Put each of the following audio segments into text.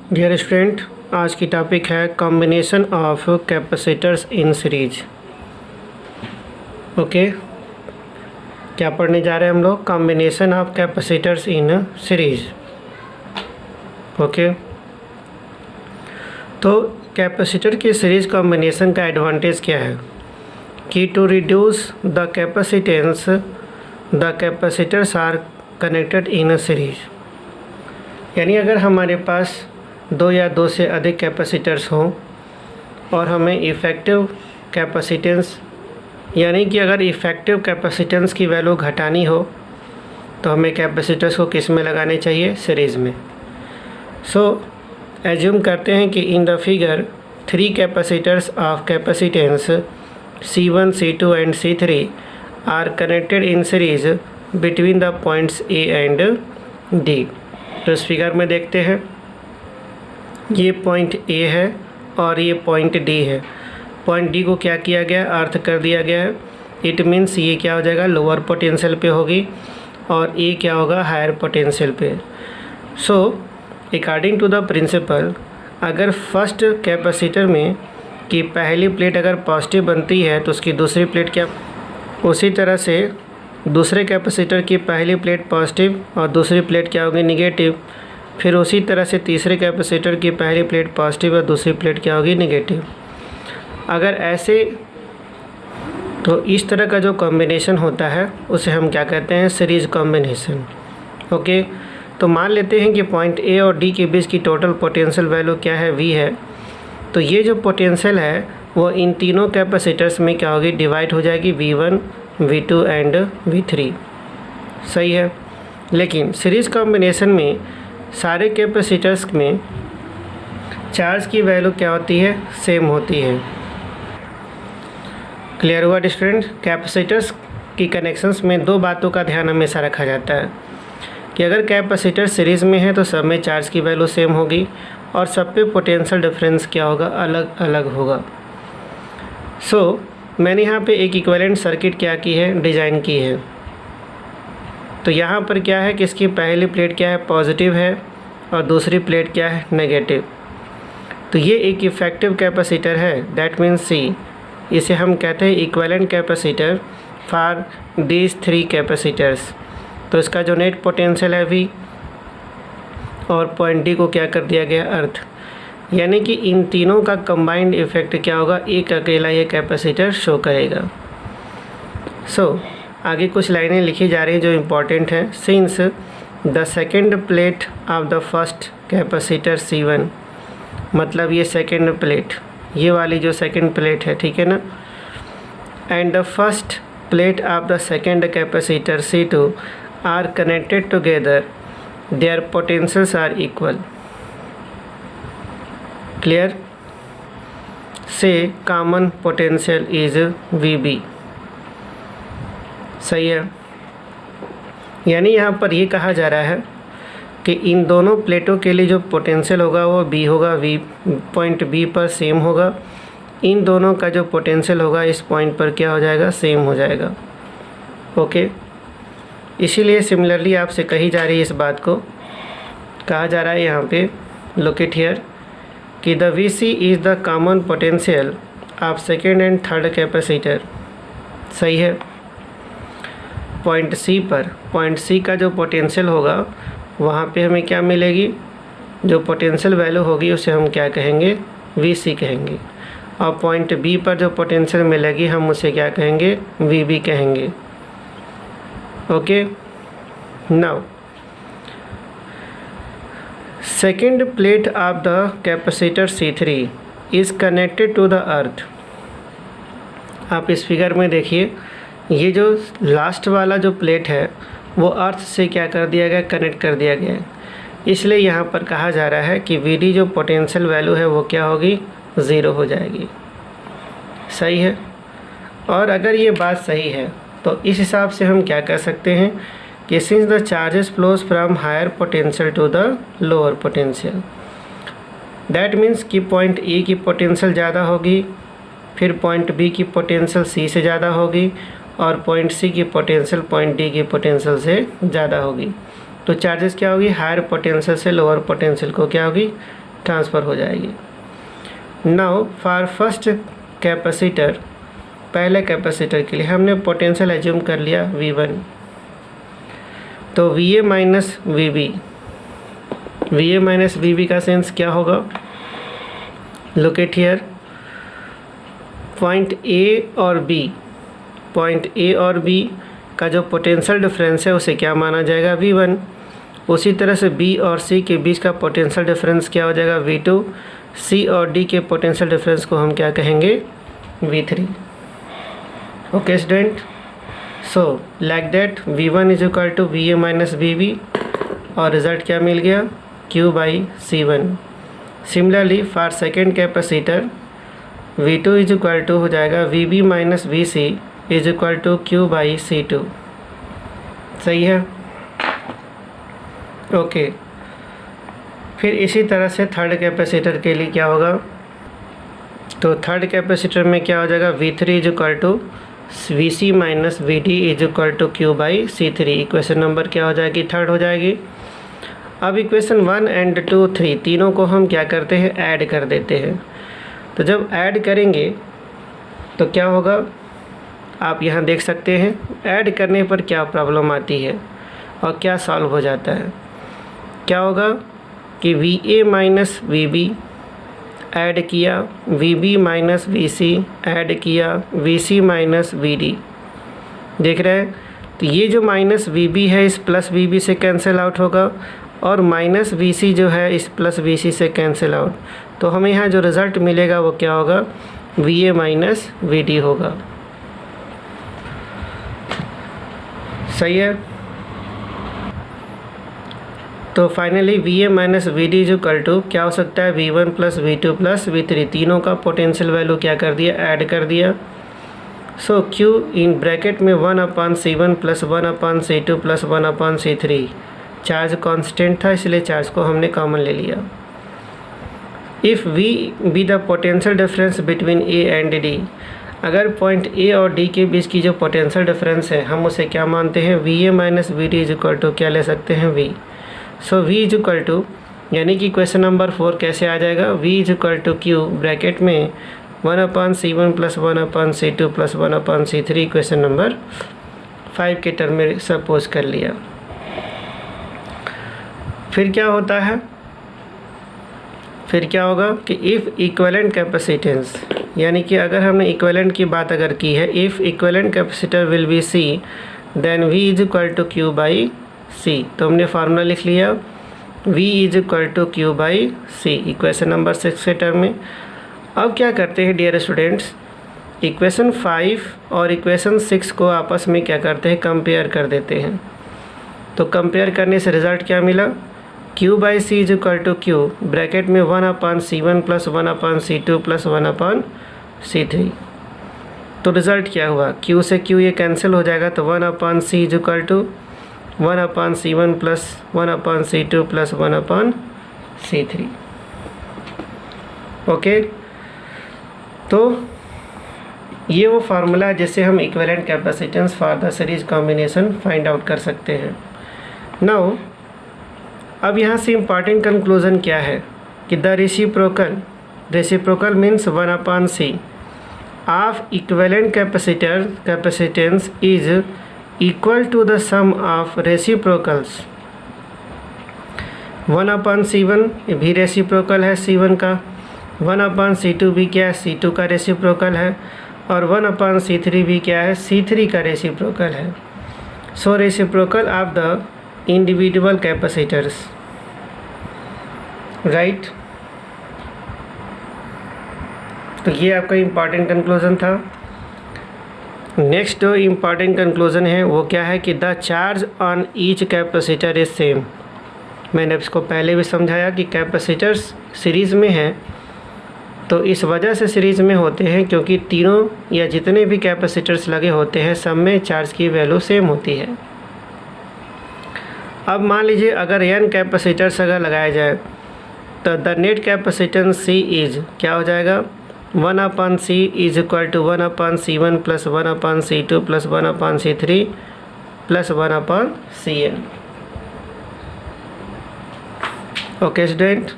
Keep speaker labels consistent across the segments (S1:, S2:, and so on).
S1: Dear student, आज की topic है combination of capacitors in series. Okay, क्या पढ़ने जा रहे हैं हम लोग? Combination of capacitors in series. Okay, तो कैपेसिटर की सीरीज कॉम्बिनेशन का एडवांटेज क्या है कि to reduce the capacitance the capacitors are connected in a series. यानी अगर हमारे पास दो या दो से अधिक कैपेसिटर्स हों और हमें इफ़ेक्टिव कैपेसिटेंस यानी कि अगर इफ़ेक्टिव कैपेसिटेंस की वैल्यू घटानी हो तो हमें कैपेसिटर्स को किस में लगाने चाहिए? सीरीज़ में। सो एज्यूम करते हैं कि in the figure 3 capacitors of capacitance C1, C2 and C3 are connected in series between the points A and D। तो इस फिगर में देखते हैं, ये पॉइंट A है और ये पॉइंट D है। पॉइंट D को क्या किया गया? अर्थ कर दिया गया है। इट मीन्स ये क्या हो जाएगा? लोअर पोटेंशियल पे होगी और A क्या होगा? हायर पोटेंशियल पे। So according to the principle, अगर फर्स्ट कैपेसिटर में की पहली प्लेट अगर पॉजिटिव बनती है तो उसकी दूसरी प्लेट क्या? उसी तरह से दूसरे कैपेसिटर की पहली प्लेट पॉजिटिव और दूसरी प्लेट क्या होगी? निगेटिव। फिर उसी तरह से तीसरे कैपेसिटर की पहली प्लेट पॉजिटिव और दूसरी प्लेट क्या होगी? निगेटिव। अगर ऐसे तो इस तरह का जो कॉम्बिनेशन होता है उसे हम क्या कहते हैं? Series combination. ओके, तो मान लेते हैं कि पॉइंट A और D के बीच की टोटल पोटेंशियल वैल्यू क्या है? V है। तो ये जो पोटेंशियल है वो इन तीनों कैपेसिटर्स में क्या होगी? डिवाइड हो जाएगी, V1, V2 एंड V3। सही है। लेकिन सीरीज कॉम्बिनेशन में सारे कैपेसिटर्स में चार्ज की वैल्यू क्या होती है? सेम होती है। क्लियर हुआ स्टूडेंट? कैपेसिटर्स की कनेक्शंस में दो बातों का ध्यान हमेशा रखा जाता है कि अगर कैपेसिटर सीरीज़ में है तो सब में चार्ज की वैल्यू सेम होगी और सब पे पोटेंशियल डिफरेंस क्या होगा? अलग अलग होगा। सो मैंने यहाँ पे एक इक्विवेलेंट सर्किट क्या की है? डिज़ाइन की है। तो यहाँ पर क्या है कि इसकी पहली प्लेट क्या है? पॉजिटिव है और दूसरी प्लेट क्या है? नेगेटिव। तो ये एक इफ़ेक्टिव कैपेसिटर है, दैट मीन्स C। इसे हम कहते हैं equivalent capacitor for these 3 capacitors. तो इसका जो नेट पोटेंशियल है V और पॉइंट D को क्या कर दिया गया? अर्थ। यानी कि इन तीनों का कंबाइंड इफेक्ट क्या होगा? एक अकेला ये कैपेसिटर शो करेगा। सो आगे कुछ लाइनें लिखी जा रही हैं जो इम्पोर्टेंट हैं। Since the second plate of the first capacitor C1, मतलब ये सेकेंड प्लेट, ये वाली जो सेकेंड प्लेट है, ठीक है ना, and the first plate of the second capacitor C2 are connected together, their potentials are equal. Clear? से कॉमन पोटेंशियल इज VB। सही है। यानी यहाँ पर ये कहा जा रहा है कि इन दोनों प्लेटों के लिए जो पोटेंशियल होगा वो B होगा, V पॉइंट B पर सेम होगा। इन दोनों का जो पोटेंशियल होगा इस पॉइंट पर क्या हो जाएगा? सेम हो जाएगा। ओके, इसीलिए सिमिलरली आपसे कही जा रही है, इस बात को कहा जा रहा है यहाँ पे, लुक इट हियर, कि the VC is the common potential of second and third capacitor. सही है। पॉइंट C का जो पोटेंशियल होगा वहाँ पे हमें क्या मिलेगी? जो पोटेंशियल वैल्यू होगी उसे हम क्या कहेंगे? VC कहेंगे। और पॉइंट B पर जो पोटेंशियल मिलेगी हम उसे क्या कहेंगे? VB कहेंगे। Okay, now second plate of the capacitor C3 is connected to the earth. आप इस फिगर में देखिए, ये जो लास्ट वाला जो प्लेट है वो अर्थ से क्या कर दिया गया? कनेक्ट कर दिया गया है। इसलिए यहाँ पर कहा जा रहा है कि VD जो पोटेंशियल वैल्यू है वो क्या होगी? 0 हो जाएगी। सही है। और अगर ये बात सही है तो इस हिसाब से हम क्या कर सकते हैं कि since the charges flows from higher potential to the lower potential, that means कि पॉइंट A की पोटेंशियल ज़्यादा होगी, फिर पॉइंट B की पोटेंशियल C से ज़्यादा होगी और पॉइंट C की पोटेंशियल पॉइंट D की पोटेंशियल से ज़्यादा होगी। तो चार्जेस क्या होगी? हायर पोटेंशियल से लोअर पोटेंशियल को क्या होगी? ट्रांसफ़र हो जाएगी। नाउ फॉर फर्स्ट कैपेसिटर, पहले कैपेसिटर के लिए हमने पोटेंशियल एज्यूम कर लिया V1, तो VA माइनस VB का सेंस क्या होगा? Look at here, point A और B का जो पोटेंशियल डिफरेंस है उसे क्या माना जाएगा? V1। उसी तरह से B और C के बीच का पोटेंशियल डिफरेंस क्या हो जाएगा? V2। C और D के पोटेंशियल डिफरेंस को हम क्या कहेंगे? V3। Okay student, so like that V1 is equal to VA minus VB और रिज़ल्ट क्या मिल गया? Q/C1। Similarly for second capacitor V2 is equal to हो जाएगा VB minus VC is equal to Q/C2। सही है? ओके, फिर इसी तरह से थर्ड कैपेसिटर के लिए क्या होगा? तो थर्ड कैपेसिटर में क्या हो जाएगा? V3 is equal to VC minus VD is equal to Q/C3। Equation number क्या हो जाएगी? थर्ड हो जाएगी। अब इक्वेशन 1 एंड 2 3 तीनों को हम क्या करते हैं? ऐड कर देते हैं। तो जब ऐड करेंगे तो क्या होगा? आप यहाँ देख सकते हैं ऐड करने पर क्या प्रॉब्लम आती है और क्या सॉल्व हो जाता है। क्या होगा कि VA माइनस VB ऐड किया, VB माइनस VC ऐड किया, VC माइनस VD। देख रहे हैं? तो ये जो माइनस VB है इस प्लस VB से कैंसिल आउट होगा और माइनस VC जो है इस प्लस VC से कैंसिल आउट। तो हमें यहाँ जो रिज़ल्ट मिलेगा वो क्या होगा? VA माइनस VD होगा। सही है? तो finally VA minus VD is equal to क्या हो सकता है? V1 plus V2 plus V3। तीनों का पोटेंशियल वैल्यू क्या कर दिया? ऐड कर दिया। सो Q इन ब्रैकेट में 1/C1 plus 1/C2 plus 1/C3। Charge constant था इसलिए चार्ज को हमने कॉमन ले लिया। If V be the potential difference between A and D, अगर पॉइंट A और D के बीच की जो पोटेंशियल डिफरेंस है हम उसे क्या मानते हैं? VA minus VD is equal to क्या ले सकते हैं? V। So V is equal to, यानी कि क्वेश्चन नंबर 4 कैसे आ जाएगा? V is equal to Q bracket में 1/C1 plus 1/C2 plus 1/C3 question number 5 के टर्म में सपोज कर लिया। फिर क्या होता है? फिर क्या होगा कि इफ़ इक्विवेलेंट कैपेसिटेंस, यानी कि अगर हमने इक्विवेलेंट की बात अगर की है, if equivalent capacitor will be C then V is equal to Q/C। तो हमने फार्मूला लिख लिया V is equal to Q/C equation number 6 के टर्म में। अब क्या करते हैं डियर स्टूडेंट्स? इक्वेशन 5 और इक्वेशन 6 को आपस में क्या करते हैं? कंपेयर कर देते हैं। तो कंपेयर करने से रिज़ल्ट क्या मिला? Q/C is equal to Q bracket में 1/C1 plus 1/C2 plus 1/C3। तो रिज़ल्ट क्या हुआ? Q से Q ये कैंसिल हो जाएगा तो 1/C is equal to 1/C1 plus 1/C2 plus 1/C3। Okay, तो ये वो फार्मूला है जिससे हम equivalent capacitance for the series combination find out कर सकते हैं। नाउ अब यहाँ से इम्पॉर्टेंट कंक्लूजन क्या है कि the reciprocal means 1/C of equivalent capacitance is equal to the sum of reciprocals. 1/C1 भी रेसिप्रोकल है C1 का, 1/C2 भी क्या है? C2 का रेसिप्रोकल है और 1/C3 भी क्या है? C3 का रेसिप्रोकल है। So reciprocal of the individual capacitors, right. तो ये आपका इम्पॉर्टेंट कंक्लूजन था। नेक्स्ट जो इम्पॉर्टेंट कंक्लूजन है वो क्या है कि the charge on each capacitor is same. मैंने इसको पहले भी समझाया कि कैपेसिटर्स सीरीज़ में हैं तो इस वजह से सीरीज़ में होते हैं क्योंकि तीनों या जितने भी कैपेसिटर्स लगे होते हैं सब में चार्ज की वैल्यू सेम होती है। अब मान लीजिए अगर n कैपेसिटर्स अगर लगाया जाए तो the net capacitance C is क्या हो जाएगा? 1/C is equal to 1/C1 plus 1/C2 plus 1/C3 plus 1/Cn। Okay student,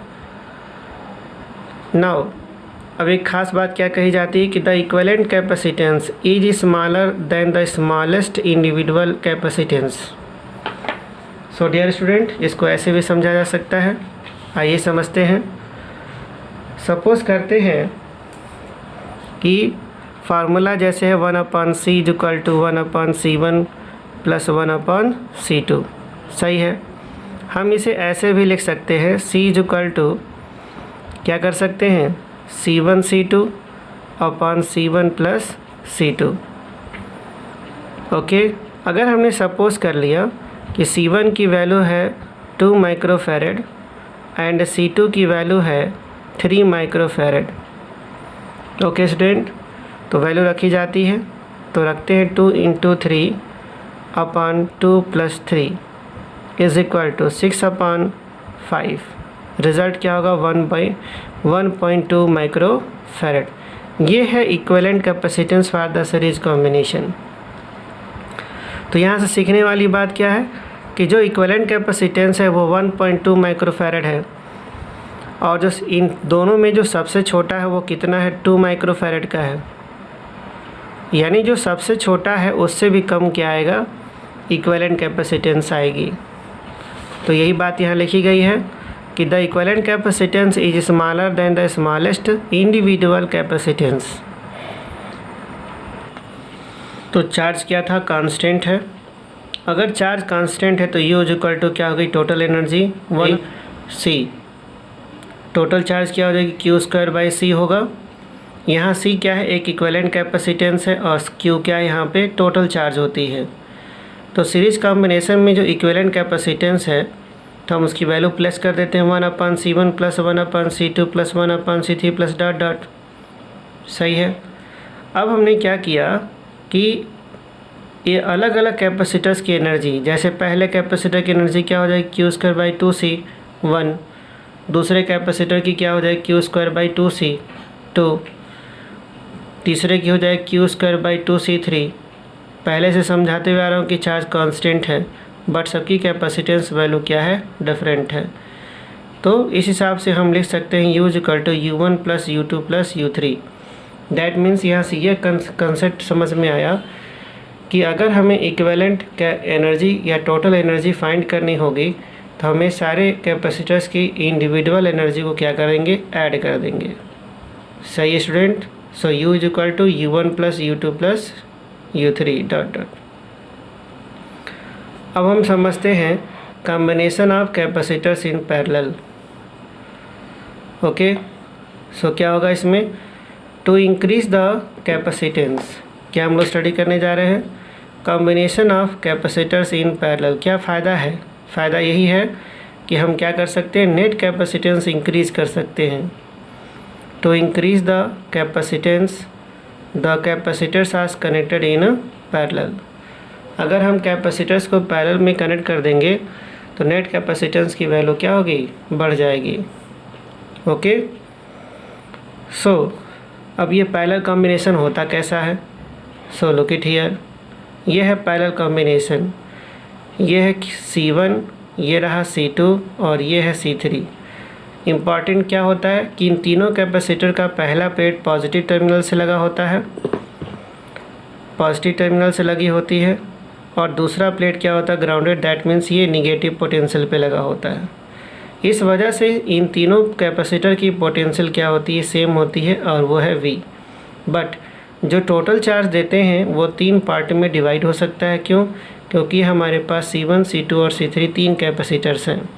S1: now अब एक खास बात क्या कही जाती है कि the equivalent capacitance is smaller than the smallest individual capacitance. So dear student, इसको ऐसे भी समझा जा सकता है। आइए समझते हैं। सपोज करते हैं कि फार्मूला जैसे है 1/c = 1/c1 + 1/c2, सही है। हम इसे ऐसे भी लिख सकते हैं, c = क्या कर सकते हैं, c1c2/c1 + c2। ओके, अगर हमने सपोज कर लिया कि c1 की वैल्यू है 2 माइक्रोफैरड एंड c2 की वैल्यू है 3 माइक्रोफैरड। ओके स्टूडेंट, तो वैल्यू रखी जाती है, तो रखते हैं 2 × 3/2 + 3 = 6/5। रिज़ल्ट क्या होगा, 1/1.2 माइक्रोफैरड। ये है equivalent capacitance for the series combination. तो यहाँ से सीखने वाली बात क्या है कि जो इक्विवेलेंट कैपेसिटेंस है वो 1.2 माइक्रोफैरड है, और जो इन दोनों में जो सबसे छोटा है वो कितना है, 2 माइक्रोफैरड का है। यानी जो सबसे छोटा है उससे भी कम क्या आएगा, इक्विवेलेंट कैपेसिटेंस आएगी। तो यही बात यहाँ लिखी गई है कि the equivalent capacitance is smaller than the smallest individual capacitance. तो चार्ज क्या था, कांस्टेंट है। अगर चार्ज कांस्टेंट है तो U = क्या हो गई, total energy 1c। Total charge क्या हो जाएगी, Q² c होगा। यहाँ c क्या है, एक इक्विवेलेंट कैपेसिटेंस है, और Q क्या है, यहाँ पे टोटल चार्ज होती है। तो सीरीज कॉम्बिनेशन में जो इक्विवेलेंट कैपेसिटेंस है तो हम उसकी वैल्यू प्लस कर देते हैं, 1/c1 + 1/c2 + 1/c3 +... सही है। अब हमने क्या किया कि ये अलग अलग कैपेसिटर्स की एनर्जी, जैसे पहले कैपेसिटर की एनर्जी क्या हो जाएगी, Q² 2c 1, दूसरे कैपेसिटर की क्या हो जाएगी, Q² 2c 2, तीसरे की हो जाएगी Q² 2c 3। पहले से समझाते हुए आ रहा हूँ कि चार्ज कांस्टेंट है, बट सबकी कैपेसिटेंस वैल्यू क्या है, डिफरेंट है। तो इस हिसाब से हम लिख सकते हैं U = U1 + U2 + U3। That means यहाँ से ये कंसेप्ट समझ में आया कि अगर हमें इक्विवेलेंट एनर्जी या टोटल एनर्जी फाइंड करनी होगी तो हमें सारे कैपेसिटर्स की इंडिविजुअल एनर्जी को क्या करेंगे, ऐड कर देंगे। सही है स्टूडेंट। सो U = U1 + U2 + U3 ... अब हम समझते हैं combination of capacitors in parallel. Okay, so क्या होगा इसमें, टू इंक्रीज द कैपेसिटेंस, क्या हम लोग स्टडी करने जा रहे हैं, combination of capacitors in parallel. क्या फ़ायदा है, फ़ायदा यही है कि हम क्या कर सकते हैं, नेट कैपेसिटेंस इंक्रीज कर सकते हैं। To increase the capacitance the capacitors are connected in parallel. अगर हम कैपेसिटर्स को पैरेलल में कनेक्ट कर देंगे तो नेट कैपेसिटेंस की वैल्यू क्या होगी, बढ़ जाएगी। ओके, सो अब ये पैरेलल कॉम्बिनेशन होता कैसा है, सो लुक इट हियर। ये है पैरेलल कॉम्बिनेशन, ये है C1, ये रहा C2 और ये है C3। इम्पॉर्टेंट क्या होता है कि इन तीनों कैपेसिटर का पहला प्लेट पॉजिटिव टर्मिनल से लगा होता है, पॉजिटिव टर्मिनल से लगी होती है, और दूसरा प्लेट क्या होता है, ग्राउंडेड। दैट मीन्स ये निगेटिव पोटेंशियल पे लगा होता है। इस वजह से इन तीनों कैपेसिटर की पोटेंशियल क्या होती है, सेम होती है, और वो है V। बट जो टोटल चार्ज देते हैं वो 3 पार्ट में डिवाइड हो सकता है। क्यों, क्योंकि हमारे पास C1, C2 और C3 3 कैपेसिटर्स हैं।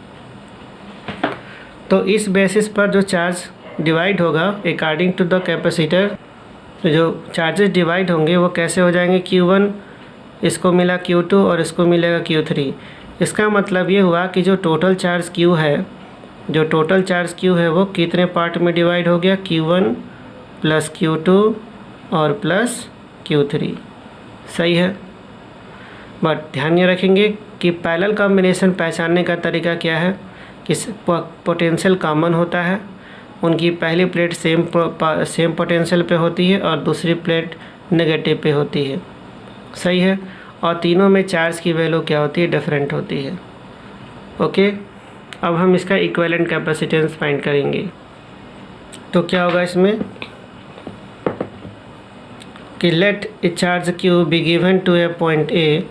S1: तो इस बेसिस पर जो चार्ज डिवाइड होगा अकॉर्डिंग टू द कैपेसिटर, तो जो चार्जेस डिवाइड होंगे वो कैसे हो जाएंगे, Q1 इसको मिला Q2 और इसको मिलेगा Q3। इसका मतलब ये हुआ कि जो टोटल चार्ज Q है, जो टोटल चार्ज Q है वो कितने पार्ट में डिवाइड हो गया, Q1 + Q2 और +Q3। सही है। बट ध्यान ये रखेंगे कि पैरेलल कॉम्बिनेशन पहचानने का तरीका क्या है कि पोटेंशियल कॉमन होता है, उनकी पहली प्लेट सेम पोटेंशियल पे होती है और दूसरी प्लेट नेगेटिव पे होती है। सही है। और तीनों में चार्ज की वैल्यू क्या होती है, डिफरेंट होती है। ओके, अब हम इसका इक्विवेलेंट कैपेसिटेंस फाइंड करेंगे। तो क्या होगा इसमें कि let a charge Q be given to a point A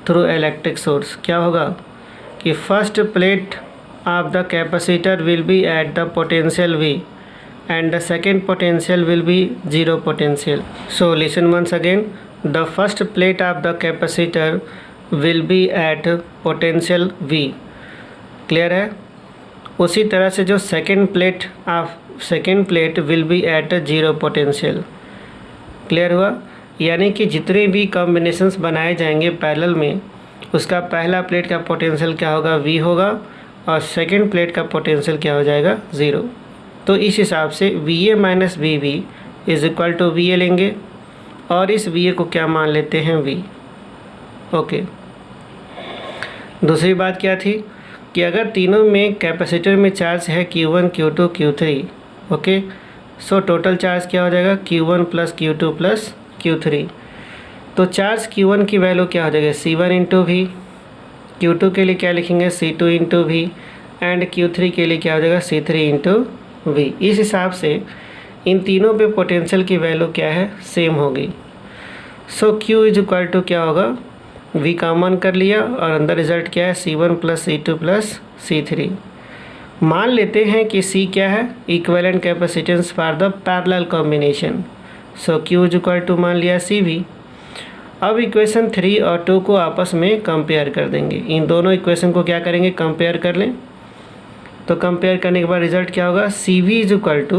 S1: through electric source. क्या होगा कि first plate of the capacitor will be at the potential V and the second potential will be zero potential. So listen once again, the first plate of the capacitor will be at potential V. Clear है? उसी तरह से जो second plate will be at zero potential. Clear हुआ? यानी कि जितने भी कॉम्बिनेशंस बनाए जाएंगे पैरेलल में, उसका पहला प्लेट का पोटेंशियल क्या होगा, V होगा, और सेकेंड प्लेट का पोटेंशियल क्या हो जाएगा, 0। तो इस हिसाब से VA minus VB is equal to VA लेंगे और इस VA को क्या मान लेते हैं, V। ओके, दूसरी बात क्या थी कि अगर तीनों में कैपेसिटर में चार्ज है Q1 Q2 Q3, okay, so total charge क्या हो जाएगा, Q1 plus Q2 plus Q3। तो चार्ज Q1 की वैल्यू क्या हो जाएगा, C1 इंटू V, Q2 के लिए क्या लिखेंगे, C2 into V, and Q3 के लिए क्या हो जाएगा, C3 इंटू V। इस हिसाब से इन तीनों पे पोटेंशियल की वैल्यू क्या है, सेम होगी। सो Q इज इक्वल टू क्या होगा, V कॉमन कर लिया और अंदर रिजल्ट क्या है, C1 plus C2 plus C3। मान लेते हैं कि C क्या है, equivalent capacitance for the parallel combination. So Q is equal to मान लिया CV। अब इक्वेशन 3 और 2 को आपस में कंपेयर कर देंगे। इन दोनों इक्वेशन को क्या करेंगे, कंपेयर कर लें। तो कंपेयर करने के बाद रिजल्ट क्या होगा, CV is equal to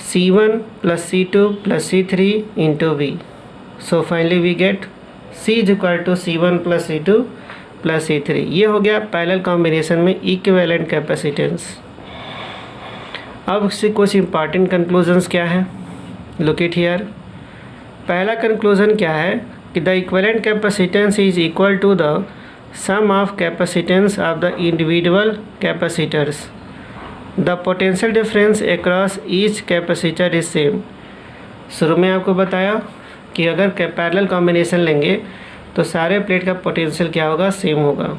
S1: C1 plus C2 plus C3 into V। So finally we get C is equal to C1 plus C2 plus C3। ये हो गया पैरेलल कॉम्बिनेशन में इक्विवेलेंट कैपेसिटेंस। अब इससे कुछ इंपॉर्टेंट कंक्लूजन्स क्या है, लुक इट हियर। पहला कंक्लूजन क्या है कि the equivalent capacitance is equal to the sum of capacitance of the individual capacitors. The potential difference across each capacitor is same. शुरू में आपको बताया कि अगर पैरेलल कॉम्बिनेशन लेंगे तो सारे प्लेट का पोटेंशियल क्या होगा, सेम होगा,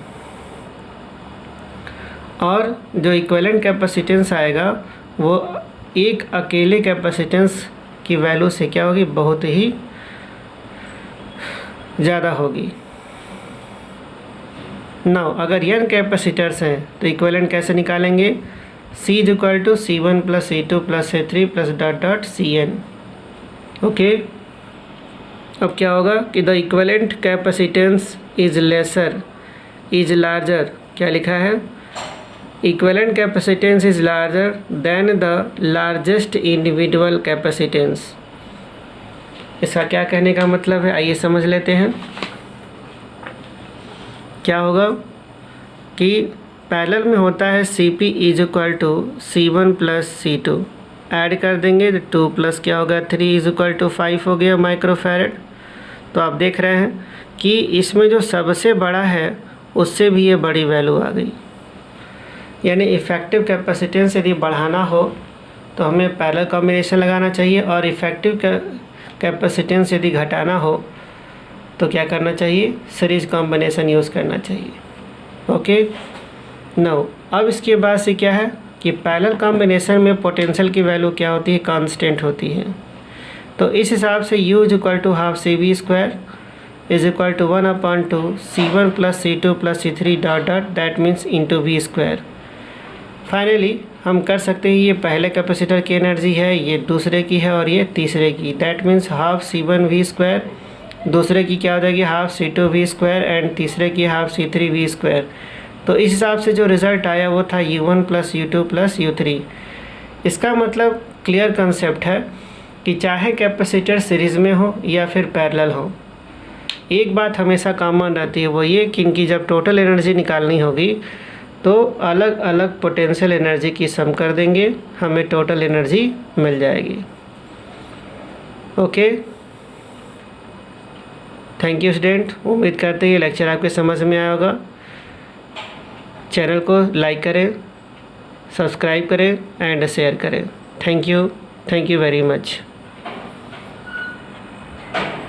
S1: और जो इक्विवेलेंट कैपेसिटेंस आएगा वो एक अकेले कैपेसिटेंस की वैल्यू से क्या होगी, बहुत ही ज़्यादा होगी। नाउ अगर n कैपेसिटर्स हैं तो इक्विवेलेंट कैसे निकालेंगे, C is equal to C1 plus C2 plus C3 plus dot dot Cn। Okay, अब क्या होगा कि the equivalent capacitance is lesser is larger, क्या लिखा है, equivalent capacitance is larger than the largest individual capacitance. इसका क्या कहने का मतलब है, आइए समझ लेते हैं। क्या होगा कि पैरेलल में होता है CP is equal to C1 plus C2, add कर देंगे तो 2 प्लस क्या होगा 3 इज इक्वल टू 5 हो गया माइक्रोफैरड। तो आप देख रहे हैं कि इसमें जो सबसे बड़ा है उससे भी ये बड़ी वैल्यू आ गई। यानी इफ़ेक्टिव कैपेसिटेंस यदि बढ़ाना हो तो हमें पैरेलल कॉम्बिनेशन लगाना चाहिए, और इफ़ेक्टिव कैपेसिटेंस यदि घटाना हो तो क्या करना चाहिए, सीरीज कॉम्बिनेशन यूज़ करना चाहिए। ओके, नो अब इसके बाद से क्या है कि पैरेलल कॉम्बिनेशन में पोटेंशियल की वैल्यू क्या होती है, कांस्टेंट होती है। तो इस हिसाब से U is equal to half CV square is equal to 1/2 C1 plus C2 plus C3 dot dot that means into V square. Finally हम कर सकते हैं, ये पहले कैपेसिटर की एनर्जी है, ये दूसरे की है और ये तीसरे की, that means half C1 V square, दूसरे की क्या हो जाएगी half C2 V square, and तीसरे की हाफ C3 V स्क्वायर। तो इस हिसाब से जो रिज़ल्ट आया वो था U1 plus U2 plus U3। इसका मतलब क्लियर कंसेप्ट है कि चाहे कैपेसिटर सीरीज़ में हो या फिर पैरेलल हो, एक बात हमेशा कॉमन रहती है, वो ये कि इनकी जब टोटल एनर्जी निकालनी होगी तो अलग अलग पोटेंशियल एनर्जी की सम कर देंगे, हमें टोटल एनर्जी मिल जाएगी। ओके, थैंक यू स्टूडेंट, उम्मीद करते हैं ये लेक्चर आपके समझ में आया होगा। चैनल को लाइक करें, सब्सक्राइब करें एंड शेयर करें। Thank you very much.